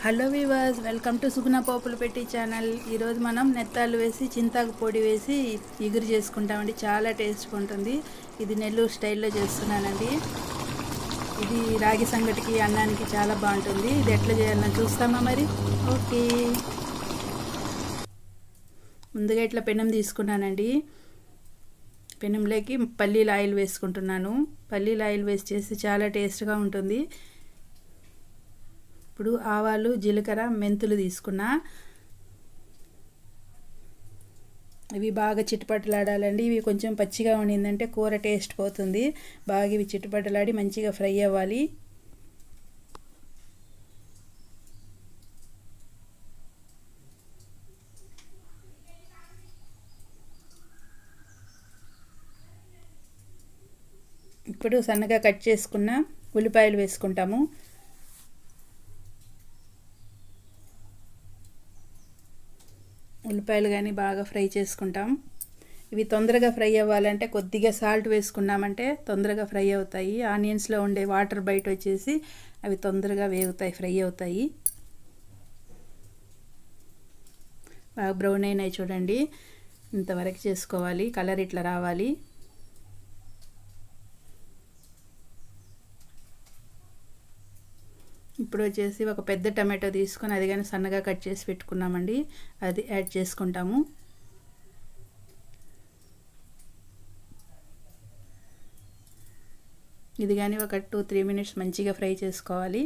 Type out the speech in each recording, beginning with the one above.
Hello weavers, welcome to సుగుణ పోపులు పెట్టి channel. ఈరోజు మనం నెత్తాలు వేసి చింతాకు పొడి వేసి ఇగురు చేసుకుంటామండి. చాలా టేస్ట్గా ఉంటుంది. ఇది నెల్లూరు స్టైల్లో చేస్తున్నానండి. ఇది రాగి సంగటికి అన్నానికి చాలా బాగుంటుంది. ఇది ఎట్లా చేయాలని చూస్తామా మరి? ఓకే, ముందుగా ఇట్లా పెనం తీసుకున్నానండి. పెనంలోకి పల్లీల ఆయిల్ వేసుకుంటున్నాను. పల్లీల ఆయిల్ వేసి చేసి చాలా టేస్ట్గా ఉంటుంది. ఇప్పుడు ఆవాలు, జీలకర్ర, మెంతులు తీసుకున్నా. ఇవి బాగా చిటపటలాడాలండి. ఇవి కొంచెం పచ్చిగా ఉండిందంటే కూర టేస్ట్ పోతుంది. బాగా ఇవి చిటపటలాడి మంచిగా ఫ్రై అవ్వాలి. ఇప్పుడు సన్నగా కట్ చేసుకున్న ఉల్లిపాయలు వేసుకుంటాము. ఉల్లిపాయలు కానీ బాగా ఫ్రై చేసుకుంటాం. ఇవి తొందరగా ఫ్రై అవ్వాలంటే కొద్దిగా సాల్ట్ వేసుకున్నామంటే తొందరగా ఫ్రై అవుతాయి. ఆనియన్స్లో ఉండే వాటర్ బయట వచ్చేసి అవి తొందరగా వేగుతాయి, ఫ్రై అవుతాయి. బాగా బ్రౌన్ అయినాయి చూడండి. ఇంతవరకు చేసుకోవాలి. కలర్ ఇట్లా రావాలి. ఇప్పుడు వచ్చేసి ఒక పెద్ద టమాటో తీసుకొని అది కానీ సన్నగా కట్ చేసి పెట్టుకున్నామండి. అది యాడ్ చేసుకుంటాము. ఇది కానీ ఒక 2-3 మినిట్స్ మంచిగా ఫ్రై చేసుకోవాలి.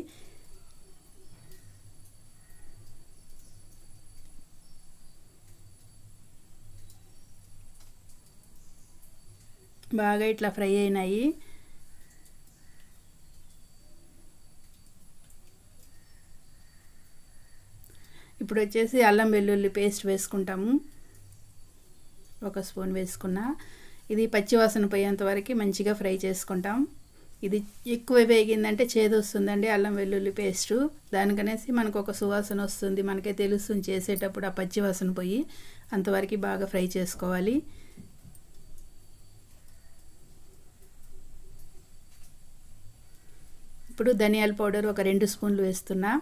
బాగా ఇట్లా ఫ్రై అయినాయి. ఇప్పుడు వచ్చేసి అల్లం వెల్లుల్లి పేస్ట్ వేసుకుంటాము. 1 స్పూన్ వేసుకున్నా. ఇది పచ్చివాసన పోయేంత వరకు మంచిగా ఫ్రై చేసుకుంటాం. ఇది ఎక్కువ వేగిందంటే చేదు వస్తుందండి అల్లం వెల్లుల్లి పేస్టు. దానికనేసి మనకు ఒక సువాసన వస్తుంది, మనకే తెలుస్తుంది చేసేటప్పుడు. ఆ పచ్చివాసన పోయి అంతవరకు బాగా ఫ్రై చేసుకోవాలి. ఇప్పుడు ధనియాల పౌడర్ ఒక 2 స్పూన్లు వేస్తున్నా.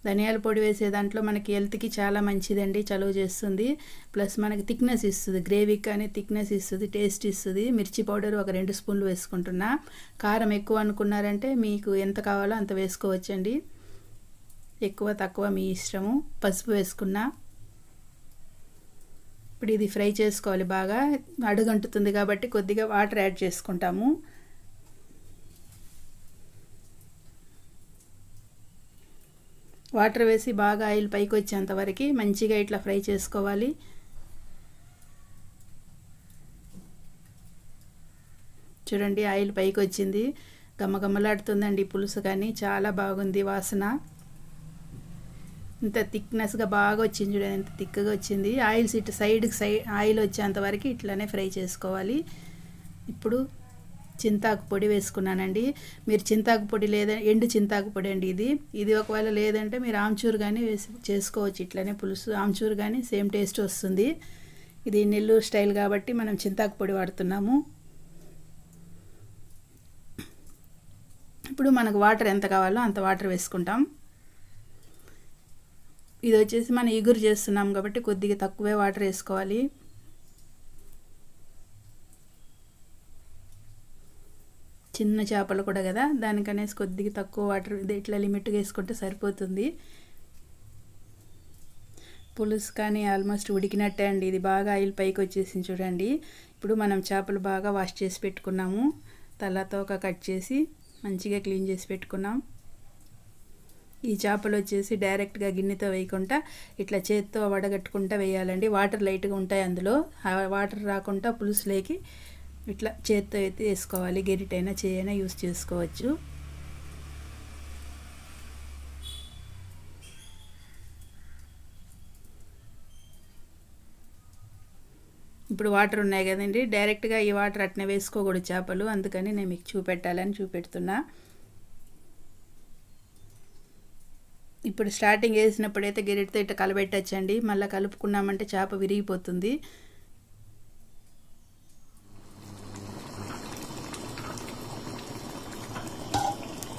ధనియాల పొడి వేసే దాంట్లో మనకి హెల్త్కి చాలా మంచిదండి, చలువ చేస్తుంది. ప్లస్ మనకి థిక్నెస్ ఇస్తుంది, గ్రేవీకి కానీ థిక్నెస్ ఇస్తుంది, టేస్ట్ ఇస్తుంది. మిర్చి పౌడర్ ఒక 2 స్పూన్లు వేసుకుంటున్నా. కారం ఎక్కువ అనుకున్నారంటే మీకు ఎంత కావాలో అంత వేసుకోవచ్చండి, ఎక్కువ తక్కువ మీ ఇష్టము. పసుపు వేసుకున్నా. ఇప్పుడు ఇది ఫ్రై చేసుకోవాలి. బాగా అడుగంటుతుంది కాబట్టి కొద్దిగా వాటర్ యాడ్ చేసుకుంటాము. వాటర్ వేసి బాగా ఆయిల్ పైకి వచ్చేంత వరకు మంచిగా ఇట్లా ఫ్రై చేసుకోవాలి. చూడండి, ఆయిల్ పైకి వచ్చింది. గమ్మగమ్మలాడుతుందండి పులుసు, కానీ చాలా బాగుంది వాసన. ఇంత థిక్నెస్గా బాగా వచ్చింది చూడండి, ఎంత థిక్గా వచ్చింది. ఆయిల్ సైడ్కి ఆయిల్ వచ్చేంత వరకు ఇట్లానే ఫ్రై చేసుకోవాలి. ఇప్పుడు చింతాకు పొడి వేసుకున్నానండి. మీరు చింతాకు పొడి లేదా ఎండు చింతాకు పొడి అండి ఇది ఒకవేళ లేదంటే మీరు ఆమ్చూరు కానీ వేసి చేసుకోవచ్చు. ఇట్లనే పులుసు ఆమ్చూరు కానీ సేమ్ టేస్ట్ వస్తుంది. ఇది నెల్లూరు స్టైల్ కాబట్టి మనం చింతాకు పొడి వాడుతున్నాము. ఇప్పుడు మనకు వాటర్ ఎంత కావాలో అంత వాటర్ వేసుకుంటాం. ఇది వచ్చేసి మనం ఇగురు చేస్తున్నాం కాబట్టి కొద్దిగా తక్కువే వాటర్ వేసుకోవాలి. చిన్న చేపలు కూడా కదా, దానికనేసి కొద్దిగా తక్కువ వాటర్ ఇట్లా లిమిట్గా వేసుకుంటే సరిపోతుంది. పులుసు కానీ ఆల్మోస్ట్ ఉడికినట్టే అండి. ఇది బాగా ఆయిల్ పైకి వచ్చేసింది చూడండి. ఇప్పుడు మనం చేపలు బాగా వాష్ చేసి పెట్టుకున్నాము. తలతో ఒక కట్ చేసి మంచిగా క్లీన్ చేసి పెట్టుకున్నాం. ఈ చేపలు వచ్చేసి డైరెక్ట్గా గిన్నెతో వేయకుండా ఇట్లా చేత్తో వడగట్టుకుంటా వేయాలండి. వాటర్ లైట్గా ఉంటాయి అందులో. వాటర్ రాకుండా పులుసులోకి ఇట్లా చేత్తో అయితే వేసుకోవాలి. గెరిటైనా చేయైనా యూస్ చేసుకోవచ్చు. ఇప్పుడు వాటర్ ఉన్నాయి కదండి, డైరెక్ట్గా ఈ వాటర్ అట్నే వేసుకోకూడదు చేపలు, అందుకని నేను మీకు చూపెట్టాలని చూపెడుతున్నా. ఇప్పుడు స్టార్టింగ్ వేసినప్పుడైతే గెరిటితో ఇట్లా కలబెట్టచ్చండి. మళ్ళీ కలుపుకున్నామంటే చేప విరిగిపోతుంది.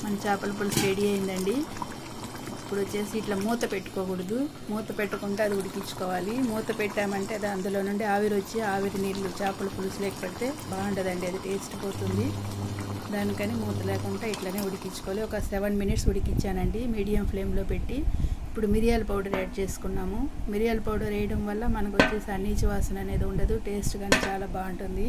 మన చేపల పులుసు రెడీ అయిందండి. ఇప్పుడు వచ్చేసి ఇట్లా మూత పెట్టుకోకూడదు, మూత పెట్టకుండా అది ఉడికించుకోవాలి. మూత పెట్టామంటే అది అందులో నుండి ఆవిరి వచ్చి ఆవిరి నీళ్ళు చేపల పులుసులోకి పెడితే బాగుంటుందండి, అది టేస్ట్ పోతుంది. దానికని మూత లేకుండా ఇట్లనే ఉడికించుకోవాలి. ఒక 7 మినిట్స్ ఉడికించానండి మీడియం ఫ్లేమ్లో పెట్టి. ఇప్పుడు మిరియాల పౌడర్ యాడ్ చేసుకున్నాము. మిరియాల పౌడర్ వేయడం వల్ల మనకు వచ్చేసి ఆ నీచు వాసన అనేది ఉండదు, టేస్ట్ కానీ చాలా బాగుంటుంది.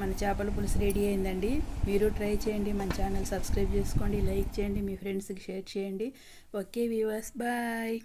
మన చేపల పులుసు రెడీ అయిందండి. మీరు ట్రై చేయండి, మన ఛానల్ సబ్స్క్రైబ్ చేసుకోండి, లైక్ చేయండి, మీ ఫ్రెండ్స్కి షేర్ చేయండి. Okay viewers, bye.